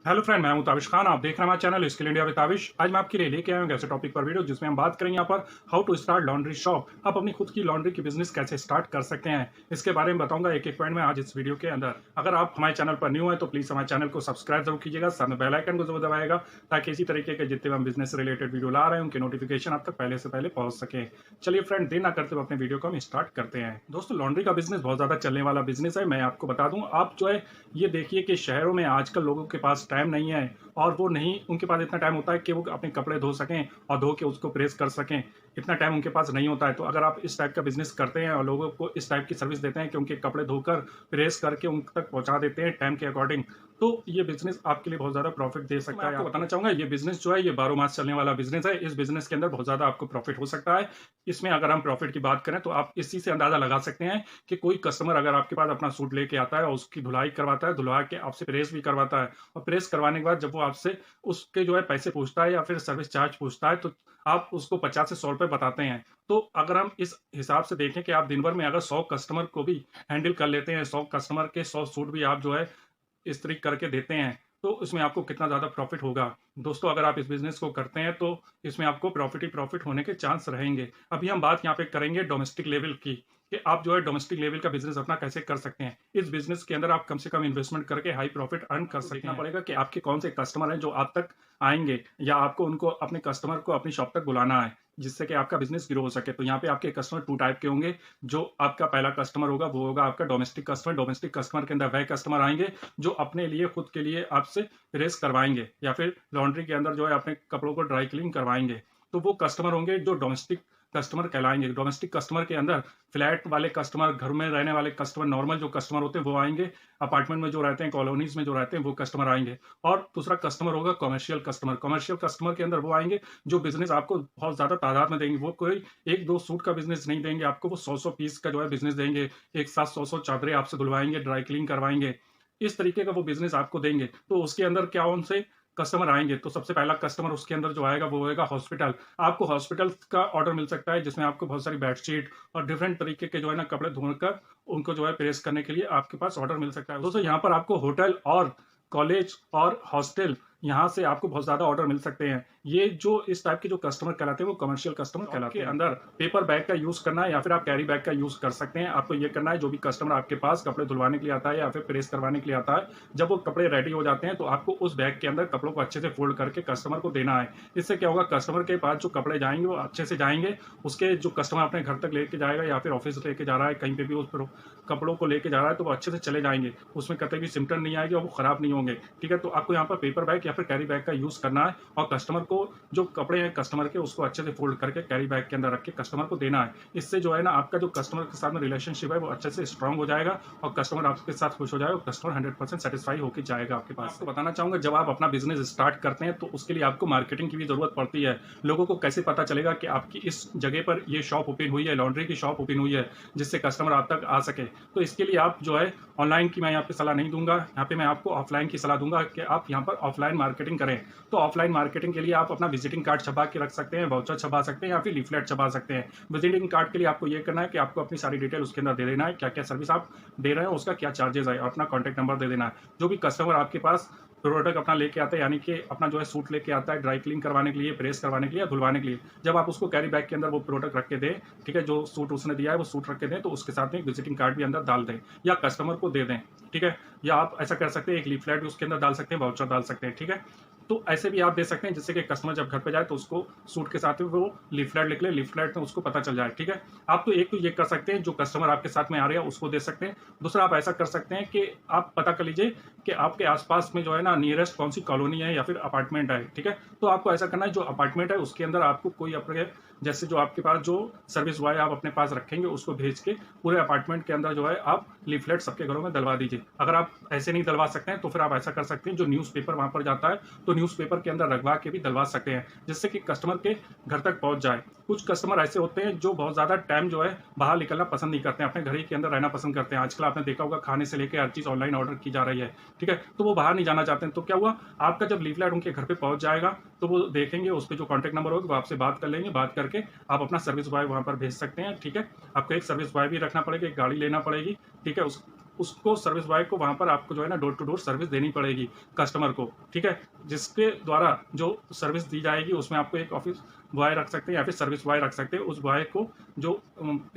Hello friend, मैं हूं ताबिश खान। आप देख रहे हैं हमारा channel skill India with Tabish. आज मैं आपके लिए लेके आया हूं ऐसे टॉपिक पर वीडियो जिसमें हम बात करेंगे यहाँ पर how to start laundry shop. आप अपनी खुद की लॉन्ड्री की बिजनेस कैसे स्टार्ट कर सकते हैं, इसके बारे में बताऊंगा एक एक पॉइंट में आज इस वीडियो के अंदर। अगर आप हमारे चैनल पर न्यू है तो प्लीज हमारे चैनल को सब्सक्राइब जरूर कीजिएगा, साथ में बेल आइकन को जरूर दबाएगा ताकि इसी तरीके के जितने भी हम बिजनेस रिलेटेड वीडियो ला रहे हैं उनके नोटिफिकेशन आप तक पहले से पहले पहुंच सके। चलिए फ्रेंड, देर ना करते हुए अपने वीडियो को हम स्टार्ट करते हैं। दोस्तों, लॉन्ड्री का बिजनेस बहुत ज्यादा चलने वाला बिजनेस है। मैं आपको बता दूं, आप जो है ये देखिए कि शहरों में आजकल लोगों के पास टाइम नहीं है और वो नहीं, उनके पास इतना टाइम होता है कि वो अपने कपड़े धो सकें और धो के उसको प्रेस कर सकें। इतना टाइम उनके पास नहीं होता है। तो अगर आप इस टाइप का बिजनेस करते हैं और लोगों को इस टाइप की सर्विस देते हैं कि उनके कपड़े धोकर प्रेस करके उन तक पहुंचा देते हैं टाइम के अकॉर्डिंग, तो ये बिजनेस आपके लिए बहुत ज्यादा प्रॉफिट दे सकता है। आपको बताना चाहूंगा, ये बिजनेस जो है ये 12 मास चलने वाला बिजनेस है। इस बिजनेस के अंदर बहुत ज्यादा आपको प्रॉफिट हो सकता है। इसमें अगर हम प्रॉफिट की बात करें तो आप इसी से अंदाजा लगा सकते हैं कि कोई कस्टमर अगर आपके पास अपना सूट लेके आता है और उसकी धुलाई करवाता है, धुलवा के आपसे प्रेस भी करवाता है और प्रेस करवाने के बाद जब वो आपसे उसके जो है पैसे पूछता है या फिर सर्विस चार्ज पूछता है तो आप उसको 50 से 100 रुपए बताते हैं। तो अगर हम इस हिसाब से देखें कि आप दिन भर में अगर 100 कस्टमर को भी हैंडल कर लेते हैं, 100 कस्टमर के 100 सूट भी आप जो है इस्त्री करके देते हैं, तो इसमें आपको कितना ज़्यादा प्रॉफिट होगा। दोस्तों, अगर आप इस बिज़नेस को करते हैं तो इसमें आपको प्रॉफिट ही प्रॉफिट होने के चांस रहेंगे। अभी हम बात यहाँ पे करेंगे डोमेस्टिक लेवल की कि आप जो है डोमेस्टिक लेवल का बिज़नेस अपना कैसे कर सकते हैं। इस बिज़नेस के अंदर आप कम से कम इन्वेस्टमेंट करके हाई प्रॉफिट अर्न कर सकते हैं। पड़ेगा कि आपके कौन से कस्टमर हैं जो आप तक आएँगे या आपको उनको अपने कस्टमर को अपनी शॉप तक बुलाना है, जिससे कि आपका बिज़नेस ग्रो हो सके। तो यहाँ पे आपके कस्टमर 2 टाइप के होंगे। जो आपका पहला कस्टमर होगा वो होगा आपका डोमेस्टिक कस्टमर। डोमेस्टिक कस्टमर के अंदर वह कस्टमर आएँगे जो अपने लिए खुद के लिए आपसे प्रेस करवाएंगे या फिर लॉन्ड्री के अंदर जो है अपने कपड़ों को ड्राई क्लीन करवाएंगे। तो वो कस्टमर होंगे जो डोमेस्टिक कस्टमर कहलाएंगे। डोमेस्टिक कस्टमर के अंदर फ्लैट वाले कस्टमर, घर में रहने वाले कस्टमर, नॉर्मल जो कस्टमर होते हैं वो आएंगे। अपार्टमेंट में जो रहते हैं, कॉलोनीज में जो रहते हैं वो कस्टमर आएंगे। और दूसरा कस्टमर होगा कमर्शियल कस्टमर। कमर्शियल कस्टमर के अंदर वो आएंगे जो बिजनेस आपको बहुत ज्यादा तादाद में देंगे। वो कोई एक दो सूट का बिजनेस नहीं देंगे आपको, वो 100 पीस का जो है बिजनेस देंगे। एक साथ 100 चादरें आपसे धुलवाएंगे, ड्राई क्लीन करवाएंगे। इस तरीके का वो बिजनेस आपको देंगे। तो उसके अंदर क्या उनसे कस्टमर आएंगे, तो सबसे पहला कस्टमर उसके अंदर जो आएगा वो होगा हॉस्पिटल। आपको हॉस्पिटल का ऑर्डर मिल सकता है जिसमें आपको बहुत सारी बेडशीट और डिफरेंट तरीके के जो है ना कपड़े धोकर उनको जो है प्रेस करने के लिए आपके पास ऑर्डर मिल सकता है। दोस्तों, यहाँ पर आपको होटल और कॉलेज और हॉस्टल, यहाँ से आपको बहुत ज्यादा ऑर्डर मिल सकते हैं। ये जो इस टाइप के जो कस्टमर कहलाते हैं वो कमर्शियल कस्टमर कहलाते हैं। अंदर पेपर बैग का यूज करना है या फिर आप कैरी बैग का यूज कर सकते हैं। आपको ये करना है, जो भी कस्टमर आपके पास कपड़े धुलवाने के लिए आता है या फिर प्रेस करवाने के लिए आता है, जब वो कपड़े रेडी हो जाते हैं तो आपको उस बैग के अंदर कपड़ों को अच्छे से फोल्ड करके कस्टमर को देना है। इससे क्या होगा, कस्टमर के पास जो कपड़े जाएंगे वो अच्छे से जाएंगे। उसके जो कस्टमर अपने घर तक लेके जाएगा या फिर ऑफिस लेके जा रहा है, कहीं पे भी उस कपड़ों को लेके जा रहा है, तो वो अच्छे से चले जाएंगे। उसमें कतई भी सिम्टम नहीं आएगी और वो खराब नहीं होंगे। ठीक है, तो आपको यहाँ पर पेपर बैग या फिर कैरी बैग का यूज करना है और कस्टमर को जो कपड़े हैं कस्टमर के उसको अच्छे से फोल्ड करके कैरी बैग के अंदर रख के कस्टमर को देना है। इससे जो है ना आपका जो कस्टमर के साथ में रिलेशनशिप है वो अच्छे से स्ट्रांग हो जाएगा और कस्टमर आपके साथ खुश हो जाएगा और कस्टमर 100% सेटिस्फाई होकर जाएगा आपके पास। तो बताना चाहूंगा, जब आप अपना बिजनेस स्टार्ट करते हैं तो उसके लिए आपको मार्केटिंग की भी जरूरत पड़ती है। लोगों को कैसे पता चलेगा कि आपकी इस जगह पर ये शॉप ओपन हुई है, लॉन्ड्री की शॉप ओपन हुई है, जिससे कस्टमर आप तक आ सके। तो इसके लिए आप जो है ऑनलाइन की मैं यहाँ पे सलाह नहीं दूंगा, यहाँ पे मैं आपको ऑफलाइन की सलाह दूंगा कि आप यहाँ पर ऑफलाइन मार्केटिंग करें। तो ऑफलाइन मार्केटिंग के लिए आप अपना विजिटिंग कार्ड छपा के रख सकते हैं, वाउचर छपा सकते हैं या फिर लीफलेट छपा सकते हैं। विजिटिंग कार्ड के लिए आपको ये करना है कि आपको अपनी सारी डिटेल उसके अंदर दे देना है, क्या क्या सर्विस आप दे रहे हैं, उसका क्या चार्जेस है, अपना कॉन्टैक्ट नंबर दे देना है। जो भी कस्टमर आपके पास प्रोडक्ट अपना लेके आता है, यानी कि अपना जो है सूट लेके आता है ड्राई क्लीन करवाने के लिए, प्रेस करवाने के लिए या धुलवाने के लिए, जब आप उसको कैरी बैग के अंदर वो प्रोडक्ट रख के दें, ठीक है, जो सूट उसने दिया है वो सूट रख के दें, तो उसके साथ में एक विजिटिंग कार्ड भी अंदर डाल दें या कस्टमर को दे दें। ठीक है, या आप ऐसा कर सकते हैं, एक लीफलेट भी उसके अंदर डाल सकते हैं, वाउचर डाल सकते हैं। ठीक है, तो ऐसे भी आप दे सकते हैं जिससे कि कस्टमर जब घर पे जाए तो उसको सूट के साथ में वो लीफलेट लिख ले, लीफलेट में उसको पता चल जाए। ठीक है, आप तो एक तो ये कर सकते हैं, जो कस्टमर आपके साथ में आ रहा है उसको दे सकते हैं। दूसरा आप ऐसा कर सकते हैं कि आप पता कर लीजिए कि आपके आसपास में जो है ना नियरेस्ट कौन सी कॉलोनी है या फिर अपार्टमेंट है। ठीक है, तो आपको ऐसा करना है, जो अपार्टमेंट है उसके अंदर आपको कोई अपने जैसे जो आपके पास जो सर्विस बॉय आप अपने पास रखेंगे उसको भेज के पूरे अपार्टमेंट के अंदर जो है आप लीफलेट सबके घरों में डलवा दीजिए। अगर आप ऐसे नहीं डलवा सकते हैं तो फिर आप ऐसा कर सकते हैं, जो न्यूज़पेपर वहां पर जाता है तो न्यूज़पेपर के अंदर रखवा के भी डलवा सकते हैं, जिससे कि कस्टमर के घर तक पहुंच जाए। कुछ कस्टमर ऐसे होते हैं जो बहुत ज्यादा टाइम जो है बाहर निकलना पसंद नहीं करते हैं, अपने घर ही के अंदर रहना पसंद करते हैं। आजकल आपने देखा होगा खाने से लेकर हर चीज ऑनलाइन ऑर्डर की जा रही है। ठीक है, तो वो बाहर नहीं जाना चाहते हैं। तो क्या हुआ, आपका जब लीफलेट उनके घर पे पहुंच जाएगा तो वो देखेंगे, उस पर जो कॉन्टैक्ट नंबर होगा वो आपसे बात कर लेंगे, बात करके आप अपना सर्विस बॉय वहां पर भेज सकते हैं। ठीक है, आपको एक सर्विस बॉय भी रखना पड़ेगा, एक गाड़ी लेना पड़ेगी। ठीक है, उसको सर्विस बॉय को वहाँ पर आपको जो है ना डोर टू डोर सर्विस देनी पड़ेगी कस्टमर को, ठीक है? जिसके द्वारा जो सर्विस दी जाएगी उसमें आपको एक ऑफिस बॉय रख सकते हैं या फिर सर्विस बॉय रख सकते हैं। उस बॉय को जो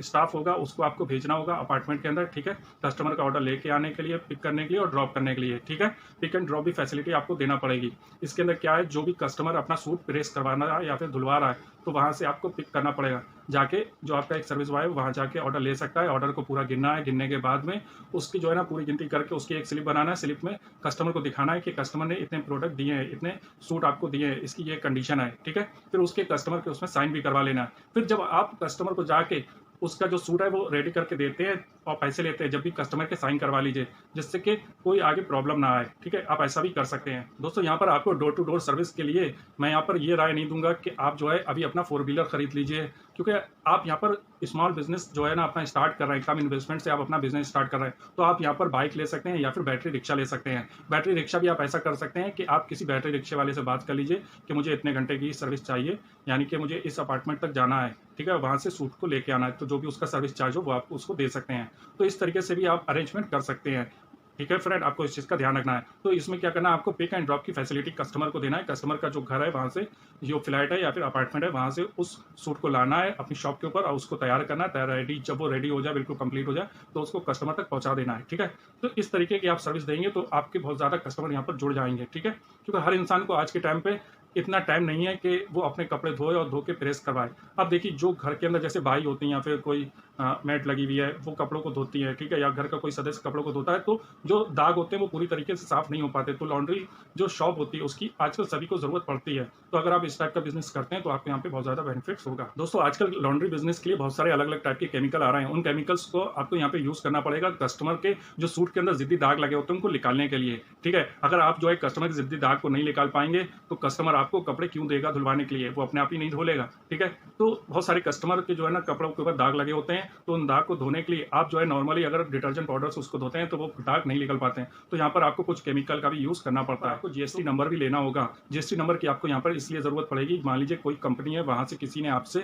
स्टाफ होगा उसको आपको भेजना होगा अपार्टमेंट के अंदर, ठीक है? कस्टमर का ऑर्डर लेके आने के लिए, पिक करने के लिए और ड्रॉप करने के लिए, ठीक है? पिक एंड ड्रॉप भी फैसिलिटी आपको देना पड़ेगी। इसके अंदर क्या है, जो भी कस्टमर अपना सूट प्रेस करवाना है या फिर धुलवा रहा है तो वहाँ से आपको पिक करना पड़ेगा। जाके जो आपका एक सर्विस बॉय है वहाँ जाके ऑर्डर ले सकता है। ऑर्डर को पूरा गिनना है, गिनने के बाद में उसकी जो है ना पूरी गिनती करके उसकी एक स्लिप बनाना है। स्लिप में कस्टमर को दिखाना है कि कस्टमर ने इतने प्रोडक्ट दिए हैं, इतने सूट आपको दिए हैं, इसकी ये कंडीशन है, ठीक है? फिर उसके कस्टमर के उसमें साइन भी करवा लेना है। फिर जब आप कस्टमर को जाके उसका जो सूट है वो रेडी करके देते हैं और पैसे लेते हैं, जब भी कस्टमर के साइन करवा लीजिए, जिससे कि कोई आगे प्रॉब्लम ना आए, ठीक है? आप ऐसा भी कर सकते हैं। दोस्तों यहाँ पर आपको डोर टू डोर सर्विस के लिए मैं यहाँ पर ये राय नहीं दूंगा कि आप जो है अभी अपना 4 व्हीलर खरीद लीजिए, क्योंकि आप यहाँ पर स्मॉल बिजनेस जो है ना अपना स्टार्ट कर रहे हैं, कम इन्वेस्टमेंट से आप अपना बिजनेस स्टार्ट कर रहे हैं, तो आप यहाँ पर बाइक ले सकते हैं या फिर बैटरी रिक्शा ले सकते हैं। बैटरी रिक्शा भी आप ऐसा कर सकते हैं कि आप किसी बैटरी रिक्शे वाले से बात कर लीजिए कि मुझे इतने घंटे की सर्विस चाहिए, यानी कि मुझे इस अपार्टमेंट तक जाना है, ठीक है? वहाँ से सूट को लेके आना है, तो जो भी उसका सर्विस चार्ज हो वो आप उसको दे सकते हैं। तो इस तरीके से भी आप अरेंजमेंट कर सकते हैं, ठीक है फ्रेंड? आपको इस चीज़ का ध्यान रखना है। तो इसमें क्या करना है, आपको पिक एंड ड्रॉप की फैसिलिटी कस्टमर को देना है। कस्टमर का जो घर है वहाँ से, जो फ्लैट है या फिर अपार्टमेंट है, वहाँ से उस सूट को लाना है अपनी शॉप के ऊपर और उसको तैयार करना है। तैयार रेडी, जब वो रेडी हो जाए, बिल्कुल कंप्लीट हो जाए, तो उसको कस्टमर तक पहुँचा देना है, ठीक है? तो इस तरीके की आप सर्विस देंगे तो आपके बहुत ज़्यादा कस्टमर यहाँ पर जुड़ जाएंगे, ठीक है? क्योंकि हर इंसान को आज के टाइम पे इतना टाइम नहीं है कि वो अपने कपड़े धोए और धो के प्रेस करवाए। अब देखिए, जो घर के अंदर जैसे बाई होती हैं या फिर कोई मैट लगी हुई है, वो कपड़ों को धोती है, ठीक है? या घर का कोई सदस्य कपड़ों को धोता है, तो जो दाग होते हैं वो पूरी तरीके से साफ नहीं हो पाते। तो लॉन्ड्री जो शॉप होती है उसकी आजकल सभी को ज़रूरत पड़ती है। तो अगर आप इस टाइप का बिजनेस करते हैं तो आपको यहाँ पे बहुत ज़्यादा बेनिफिट्स होगा। दोस्तों आजकल लॉन्ड्री बिजनेस के लिए बहुत सारे अलग अलग टाइप के केमिकल आ रहे हैं। उन केमिकल्स को आपको यहाँ पे यूज़ करना पड़ेगा कस्टमर के जो सूट के अंदर जिद्दी दाग लगे होते हैं उनको निकालने के लिए, ठीक है? अगर आप जो है कस्टमर के जिद्दी दाग को नहीं निकाल पाएंगे तो कस्टमर आपको कपड़े क्यों देगा धुलवाने के लिए? वो अपने आप ही नहीं धो लेगा, ठीक है? तो बहुत सारे कस्टमर के जो है ना कपड़ों के ऊपर दाग लगे होते हैं, तो उन दाग को धोने के लिए आप जो है नॉर्मली अगर डिटर्जेंट पाउडर से उसको धोते हैं तो वो दाग नहीं निकल पाते हैं। तो यहाँ पर आपको कुछ केमिकल का भी यूज़ करना पड़ता है। आपको जीएसटी नंबर भी लेना होगा। जीएसटी नंबर की आपको यहाँ पर इसलिए ज़रूरत पड़ेगी, मान लीजिए कोई कंपनी है, वहाँ से किसी ने आपसे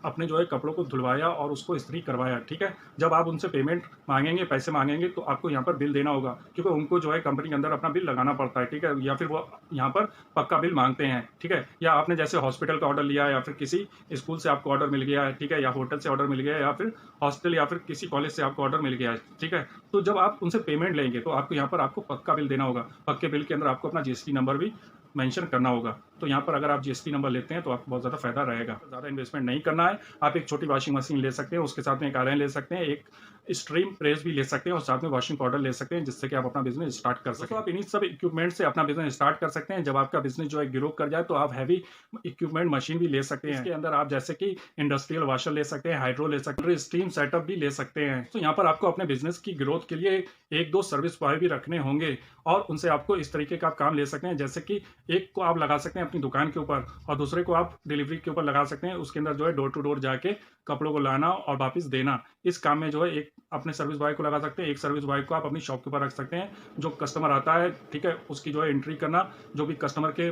अपने जो है कपड़ों को धुलवाया और उसको इस्त्री करवाया, ठीक है? जब आप उनसे पेमेंट मांगेंगे, पैसे मांगेंगे, तो आपको यहाँ पर बिल देना होगा, क्योंकि उनको जो है कंपनी के अंदर अपना बिल लगाना पड़ता है, ठीक है? या फिर वो यहाँ पर पक्का बिल मांगते हैं, ठीक है? या आपने जैसे हॉस्पिटल का ऑर्डर लिया या फिर किसी स्कूल से आपको ऑर्डर मिल गया है, ठीक है? या होटल से ऑर्डर मिल गया है या फिर हॉस्टल या फिर किसी कॉलेज से आपको ऑर्डर मिल गया है, ठीक है? तो जब आप उनसे पेमेंट लेंगे तो आपको यहाँ पर आपको पक्का बिल देना होगा। पक्के बिल के अंदर आपको अपना जीएसटी नंबर भी मेंशन करना होगा। तो यहाँ पर अगर आप जीएसटी नंबर लेते हैं तो आपको बहुत ज़्यादा फायदा रहेगा। ज़्यादा इन्वेस्टमेंट नहीं करना है। आप एक छोटी वॉशिंग मशीन ले सकते हैं, उसके साथ में एक आयरन ले सकते हैं, एक स्ट्रीम प्रेस भी ले सकते हैं और साथ में वॉशिंग पाउडर ले सकते हैं, जिससे कि आप अपना बिजनेस स्टार्ट कर सकें। तो आप इन्हीं सब इक्विपमेंट से अपना बिजनेस स्टार्ट कर सकते हैं। जब आपका बिजनेस जो है ग्रो कर जाए तो आप हैवी इक्विपमेंट मशीन भी ले सकते हैं। इसके अंदर आप जैसे कि इंडस्ट्रियल वॉशर ले सकते हैं, हाइड्रो ले सकते हैं, स्टीम सेटअप भी ले सकते हैं। तो यहाँ पर आपको अपने बिजनेस की ग्रोथ के लिए एक दो सर्विस बॉय भी रखने होंगे और उनसे आपको इस तरीके का काम ले सकते हैं, जैसे कि एक को आप लगा सकते हैं अपनी दुकान के ऊपर और दूसरे को आप डिलीवरी के ऊपर लगा सकते हैं। उसके अंदर जो है डोर टू डोर जाके कपड़ों को लाना और वापस देना। इस काम में जो है एक अपने सर्विस बॉय को लगा सकते हैं, एक सर्विस बॉय को आप अपनी शॉप के ऊपर रख सकते हैं। जो कस्टमर आता है, ठीक है, उसकी जो है एंट्री करना, जो भी कस्टमर के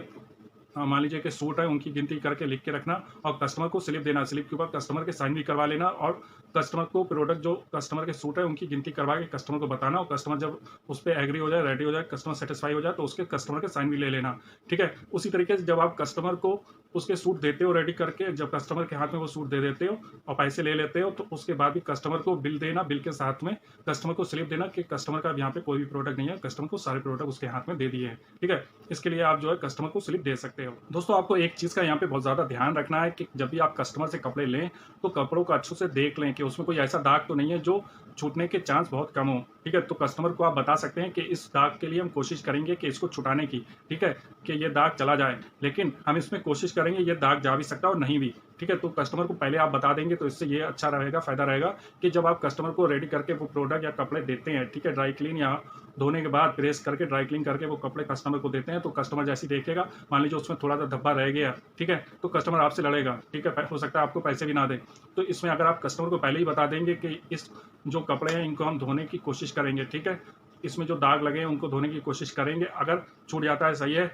मान लीजिए कि सूट है उनकी गिनती करके लिख के रखना और कस्टमर को स्लिप देना। स्लिप के ऊपर कस्टमर के साइन भी करवा लेना और कस्टमर को प्रोडक्ट जो कस्टमर के सूट है उनकी गिनती करवा के कस्टमर को बताना और कस्टमर जब उस पर एग्री हो जाए, रेडी हो जाए, कस्टमर सेटिस्फाई हो जाए तो उसके कस्टमर के साइन भी ले लेना, ठीक है? उसी तरीके से जब आप कस्टमर को उसके सूट देते हो रेडी करके, जब कस्टमर के हाथ में वो सूट दे देते हो और पैसे ले लेते हो, तो उसके बाद भी कस्टमर को बिल देना, बिल के साथ में कस्टमर को स्लिप देना कि कस्टमर का यहाँ पे कोई भी प्रोडक्ट नहीं है, कस्टमर को सारे प्रोडक्ट उसके हाथ में दे दिए हैं, ठीक है? इसके लिए आप जो है कस्टमर को स्लिप दे सकते हो। दोस्तों आपको एक चीज़ का यहाँ पे बहुत ज़्यादा ध्यान रखना है कि जब भी आप कस्टमर से कपड़े लें तो कपड़ों को अच्छे से देख लें कि उसमें कोई ऐसा दाग तो नहीं है जो छूटने के चांस बहुत कम हो, ठीक है? तो कस्टमर को आप बता सकते हैं कि इस दाग के लिए हम कोशिश करेंगे कि इसको छुटाने की, ठीक है, कि ये दाग चला जाए, लेकिन हम इसमें कोशिश करेंगे ये दाग जा भी सकता है और नहीं भी, ठीक है? तो कस्टमर को पहले आप बता देंगे तो इससे ये अच्छा रहेगा, फायदा रहेगा कि जब आप कस्टमर को रेडी करके वो प्रोडक्ट या कपड़े देते हैं, ठीक है, ड्राई क्लीन या धोने के बाद प्रेस करके ड्राई क्लीन करके वो कपड़े कस्टमर को देते हैं, तो कस्टमर जैसे ही देखेगा, मान लीजिए उसमें थोड़ा सा धब्बा रह गया, ठीक है, तो कस्टमर आपसे लड़ेगा, ठीक है, हो सकता है आपको पैसे भी ना दे। तो इसमें अगर आप कस्टमर को पहले ही बता देंगे कि इस जो कपड़े हैं इनको हम धोने की कोशिश करेंगे, ठीक है, इसमें जो दाग लगे हैं उनको धोने की कोशिश करेंगे, अगर छूट जाता है सही है,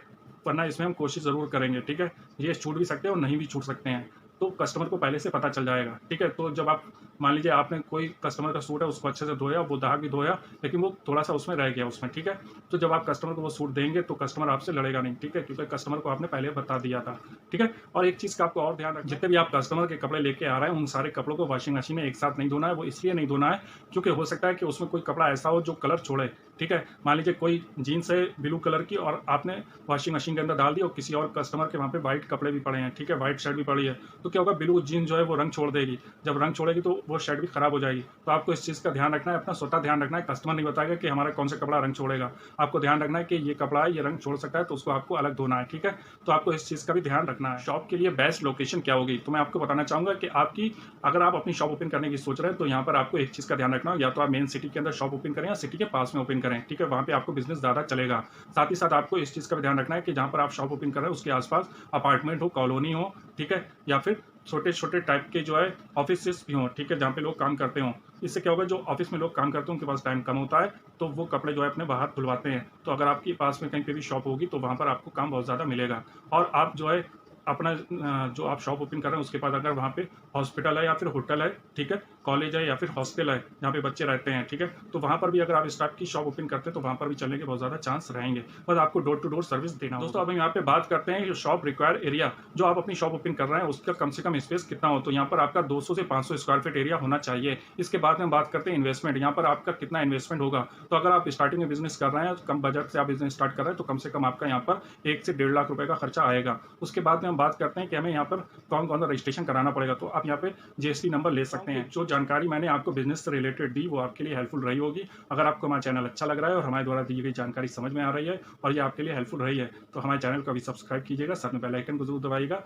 वरना इसमें हम कोशिश ज़रूर करेंगे, ठीक है? ये छूट भी सकते हैं और नहीं भी छूट सकते हैं, तो कस्टमर को पहले से पता चल जाएगा, ठीक है? तो जब आप मान लीजिए आपने कोई कस्टमर का सूट है, उसको अच्छे से धोया, वो दाग भी धोया, लेकिन वो थोड़ा-सा उसमें रह गया उसमें, ठीक है? तो जब आप कस्टमर को वो सूट देंगे, तो कस्टमर आपसे लड़ेगा नहीं, ठीक है? क्योंकि कस्टमर को आपने पहले बता दिया था, ठीक है? और एक चीज़ का आपको और ध्यान रखना है, जितने भी आप कस्टमर के कपड़े लेके आ रहे हैं, उन सारे कपड़ों को वॉशिंग मशीन में एक साथ नहीं धोना है। वो इसलिए नहीं धोना है, क्योंकि हो सकता है कि उसमें कोई कपड़ा ऐसा हो जो कलर छोड़े, ठीक है? मान लीजिए कोई जीन्स है ब्लू कलर की और आपने वॉशिंग मशीन के अंदर डाल दी और किसी और कस्टमर के वहाँ पे व्हाइट कपड़े भी पड़े हैं, ठीक है? व्हाइट शर्ट भी पड़ी है, तो क्या होगा, ब्लू जीन्स जो है वो रंग छोड़ देगी। जब रंग छोड़ेगी तो वो शर्ट भी खराब हो जाएगी। तो आपको इस चीज़ का ध्यान रखना है, अपना स्वतः ध्यान रखना है। कस्टमर नहीं बताएगा कि हमारा कौन सा कपड़ा रंग छोड़ेगा। आपको ध्यान रखना है कि ये कपड़ा है, ये रंग छोड़ सकता है, तो उसको आपको अलग धोना है, ठीक है? तो आपको इस चीज़ का भी ध्यान रखना है। शॉप के लिए बेस्ट लोकेशन क्या होगी? तो मैं आपको बताना चाहूँगा कि आपकी अगर आप अपनी शॉप ओपन करने की सोच रहे हैं, तो यहाँ पर आपको एक चीज़ का ध्यान रखना है, या तो आप मेन सिटी के अंदर शॉप ओपन करें या सिटी के पास में ओपन करें, ठीक है? वहाँ पे आपको बिज़नेस ज़्यादा चलेगा। साथ ही साथ आपको इस चीज़ का भी ध्यान रखना है कि जहाँ पर आप शॉप ओपन कर रहे हैं, उसके आस-पास अपार्टमेंट हो, कॉलोनी हो, ठीक है? या फिर छोटे-छोटे टाइप के जो है ऑफ़िसेस भी हों, ठीक है? जहाँ पे लोग काम करते हों। इससे क्या होगा, जो ऑफ़िस में लोग काम करते हैं, उनके पास टाइम कम होता है, तो वो कपड़े जो है अपने बाहर धुलवाते हैं। तो अगर आपके पास में कहीं पे भी शॉप होगी, तो वहाँ पर आपको काम बहुत ज़्यादा मिलेगा। और आप जो है अपना जो आप शॉप ओपन कर रहे हैं, उसके बाद अगर वहाँ पे हॉस्पिटल है या फिर होटल है, ठीक है? कॉलेज है या फिर हॉस्टल है, जहाँ पे बच्चे रहते हैं, ठीक है? तो वहाँ पर भी अगर आप इस टाइप की शॉप ओपन करते हैं, तो वहाँ पर भी चलने के बहुत ज़्यादा चांस रहेंगे। बस आपको डोर टू डोर सर्विस देना होगा। दोस्तों, अब हम यहाँ पे बात करते हैं, शॉप रिक्वायर्ड एरिया, जो आप अपनी शॉप ओपन कर रहे हैं, उसका कम से कम स्पेस कितना हो? तो यहाँ पर आपका 200 से 500 स्क्वायर फीट एरिया होना चाहिए। इसके बाद में बात करते हैं इन्वेस्टमेंट, यहाँ पर आपका कितना इन्वेस्टमेंट होगा? तो अगर आप स्टार्टिंग में बिज़नेस कर रहे हैं, कम बजट से आप बिज़नेस स्टार्ट कर रहे हैं, तो कम से कम आपका यहाँ पर 1 से 1.5 लाख रुपए का खर्चा आएगा। उसके बाद में हम बात करते हैं कि हमें यहाँ पर कौन-कौन सा रजिस्ट्रेशन कराना पड़ेगा, तो आप यहाँ पे जीएसटी नंबर ले सकते हैं। जो जानकारी मैंने आपको बिज़नेस से रिलेटेड दी, वो आपके लिए हेल्पफुल रही होगी। अगर आपको हमारा चैनल अच्छा लग रहा है और हमारे द्वारा दी गई जानकारी समझ में आ रही है और ये आपके लिए हेल्पफुल रही है, तो हमारे चैनल को अभी सब्सक्राइब कीजिएगा, साथ में बेल आइकन को ज़रूर दबाइएगा।